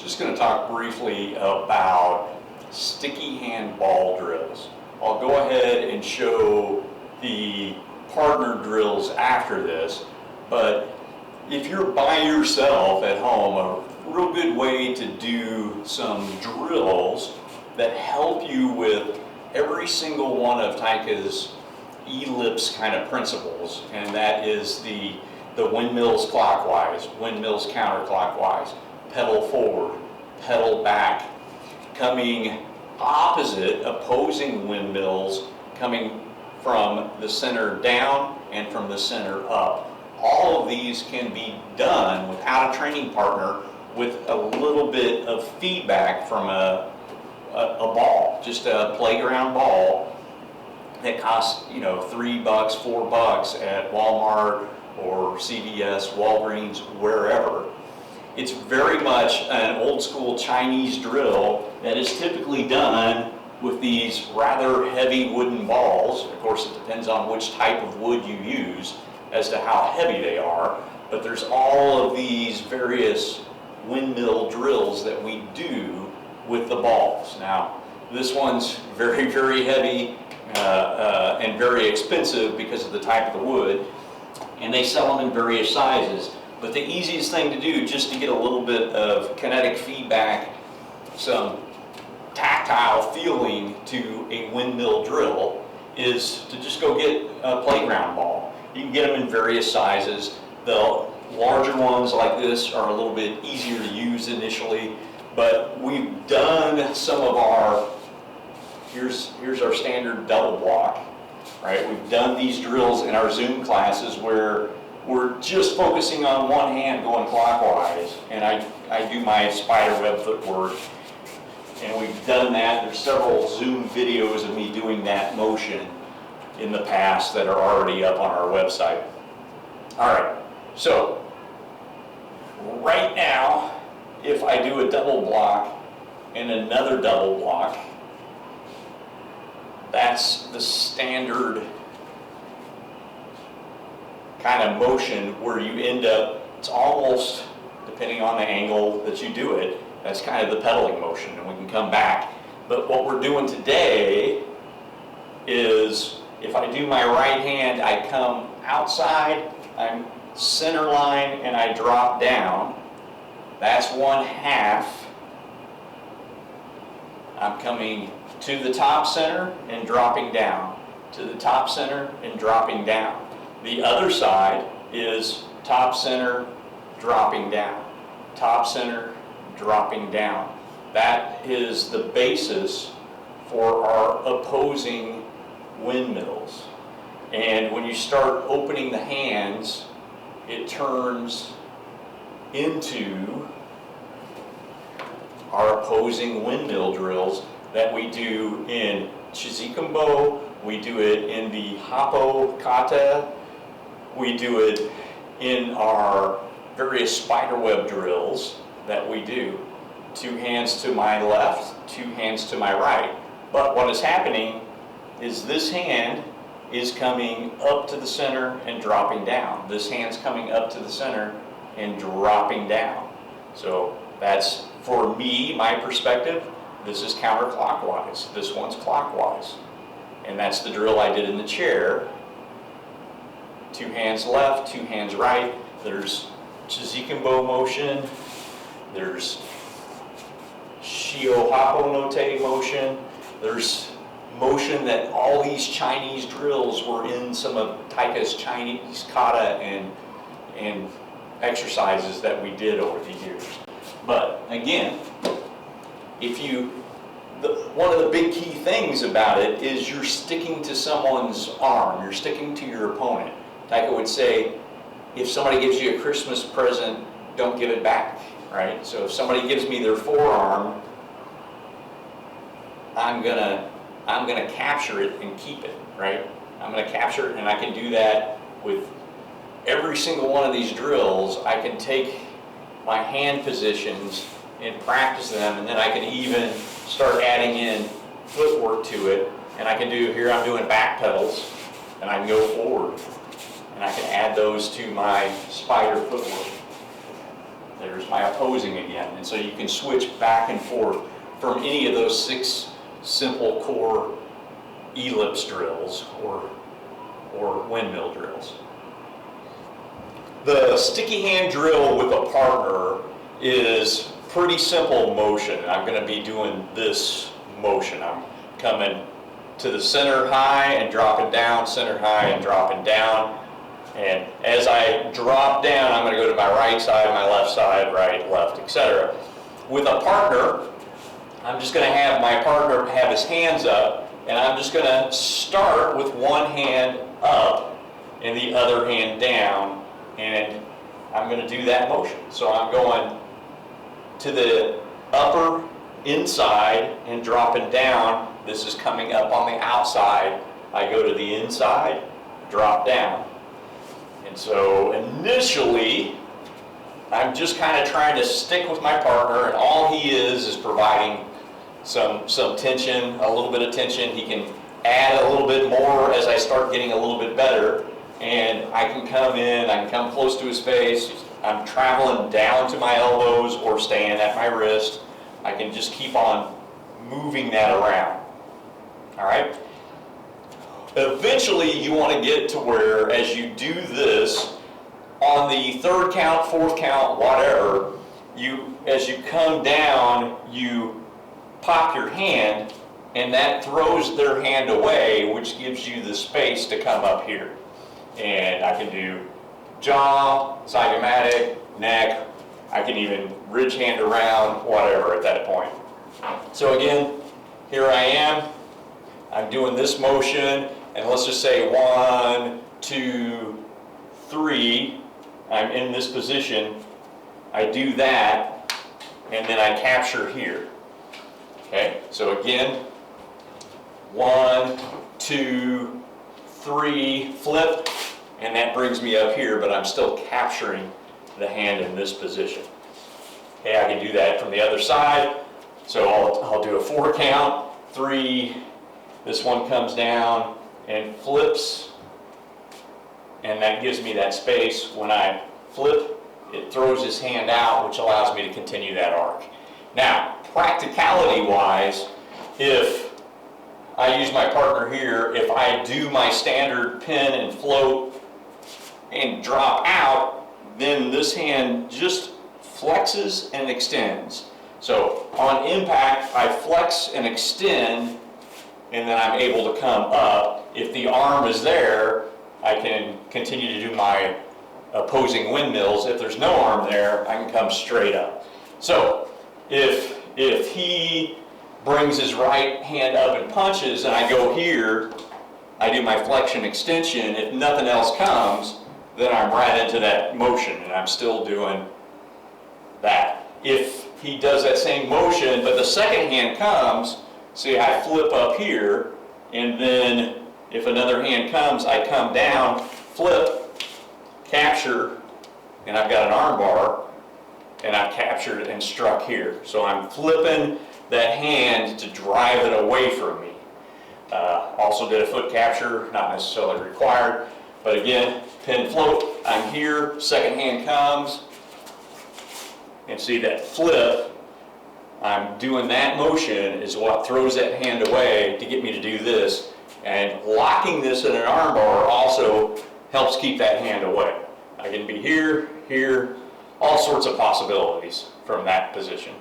Just going to talk briefly about sticky hand ball drills. I'll go ahead and show the partner drills after this, but if you're by yourself at home, a real good way to do some drills that help you with every single one of Taika's ellipse kind of principles, and that is the windmills clockwise, windmills counterclockwise, pedal forward, pedal back, coming opposite, opposing windmills, coming from the center down and from the center up. All of these can be done without a training partner with a little bit of feedback from a ball, just a playground ball that costs, $3, $4 at Walmart or CVS, Walgreens, wherever. It's very much an old school Chinese drill that is typically done with these rather heavy wooden balls. Of course, it depends on which type of wood you use as to how heavy they are, but there's all of these various windmill drills that we do with the balls. Now, this one's very, very heavy and very expensive because of the type of the wood, and they sell them in various sizes. But the easiest thing to do, just to get a little bit of kinetic feedback, some tactile feeling to a windmill drill, is to just go get a playground ball. You can get them in various sizes. The larger ones like this are a little bit easier to use initially, but we've done some of our, here's our standard double block, right? We've done these drills in our Zoom classes where we're just focusing on one hand going clockwise, and I do my spider web footwork, and we've done that. There's several Zoom videos of me doing that motion in the past that are already up on our website. All right, so right now, if I do a double block and another double block, that's the standard kind of motion where you end up, it's almost, depending on the angle that you do it, that's kind of the pedaling motion, and we can come back. But what we're doing today is, if I do my right hand, I come outside, I'm center line, and I drop down. That's 1/2. I'm coming to the top center and dropping down, to the top center and dropping down. The other side is top center, dropping down, top center, dropping down. That is the basis for our opposing windmills. And when you start opening the hands, it turns into our opposing windmill drills that we do in Chizi, we do it in the Happo kata, we do it in our various spiderweb drills that we do. 2 hands to my left, 2 hands to my right. But what is happening is this hand is coming up to the center and dropping down. This hand's coming up to the center and dropping down. So that's, for me, my perspective, this is counterclockwise. This one's clockwise. And that's the drill I did in the chair. 2 hands left, 2 hands right. There's Chizikimbo motion. There's Shio Happo no Te motion. There's motion that all these Chinese drills were in some of Taika's Chinese kata and exercises that we did over the years. But again, one of the big key things about it is you're sticking to someone's arm, you're sticking to your opponent. Taika would say, if somebody gives you a Christmas present, don't give it back, right? So if somebody gives me their forearm, I'm gonna capture it and keep it, right? I'm gonna capture it, and I can do that with every single one of these drills. I can take my hand positions and practice them, and then I can even start adding in footwork to it, and I can do, here I'm doing back pedals, and I can go forward, and I can add those to my spider footwork. there's my opposing again. And so you can switch back and forth from any of those 6 simple core ellipse drills or windmill drills. The sticky hand drill with a partner is pretty simple motion. I'm going to be doing this motion. I'm coming to the center high and dropping down, center high and dropping down. And as I drop down, I'm going to go to my right side, my left side, right, left, etc. With a partner, I'm just going to have my partner have his hands up, and I'm just going to start with one hand up and the other hand down, and I'm going to do that motion. So I'm going to the upper inside and dropping down. This is coming up on the outside. I go to the inside, drop down. And so initially, I'm just kind of trying to stick with my partner, and all he is providing some tension, a little bit of tension. He can add a little bit more as I start getting a little bit better, and I can come in, I can come close to his face. I'm traveling down to my elbows or staying at my wrist. I can just keep on moving that around. All right? Eventually, you want to get to where, as you do this, on the 3rd count, 4th count, whatever, as you come down, you pop your hand, and that throws their hand away, which gives you the space to come up here. And I can do jaw, zygomatic, neck. I can even ridge hand around, whatever at that point. So again, here I am. I'm doing this motion, and let's just say 1, 2, 3. I'm in this position. I do that, and then I capture here. Okay, so again, 1, 2, 3, flip, and that brings me up here, but I'm still capturing the hand in this position. Okay, I can do that from the other side. So I'll do a 4 count, 3, this one comes down and flips, and that gives me that space. When I flip, it throws his hand out, which allows me to continue that arc. Now, practicality-wise, if I use my partner here, if I do my standard pin and float and drop out, then this hand just flexes and extends. So on impact, I flex and extend, and then I'm able to come up. If the arm is there, I can continue to do my opposing windmills. If there's no arm there, I can come straight up. So if he brings his right hand up and punches, and I go here, I do my flexion extension. If nothing else comes, then I'm right into that motion, and I'm still doing that. If he does that same motion, but the second hand comes, see, I flip up here, and then if another hand comes, I come down, flip, capture, and I've got an arm bar, and I've captured and struck here. So I'm flipping that hand to drive it away from me. Also did a foot capture, not necessarily required, but again, pin float, I'm here, second hand comes, and see that flip, I'm doing that motion is what throws that hand away to get me to do this, and locking this in an arm bar also helps keep that hand away. I can be here, here, all sorts of possibilities from that position.